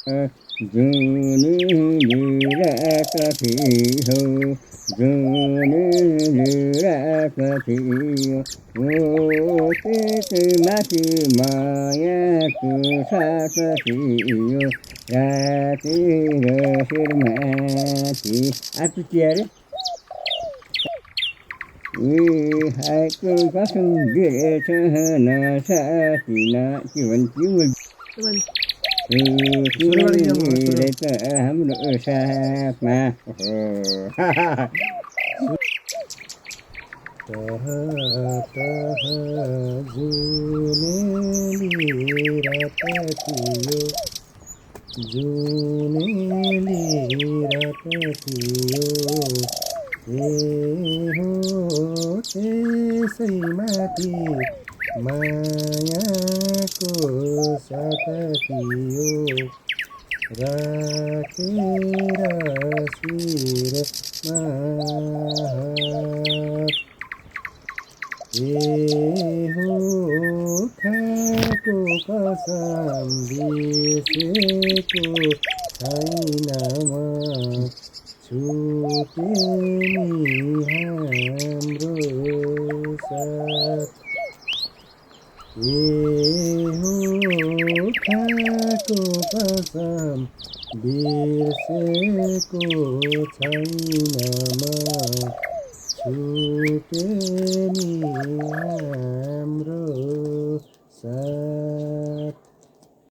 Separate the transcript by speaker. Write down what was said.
Speaker 1: जुन लिराकथी हो जुन लिराकथी हो त्यसमाथि मायाको साथ थियो राति र शिरमाथि आर्टु तिहार हायको कसम बिर्छ नसाथिन के भन्थ्यो हाम्रो साथमा
Speaker 2: जुनेली रात थियो हो त्यसैमाथि मायाको साथ थियो राखेर शिरमा हात हो खाएको कसम बिर्सेको छैन म छुटे नि हाम्रो साथ हो खाएको कसम बिर्सेको छैन म छुटे नि हाम्रो साथ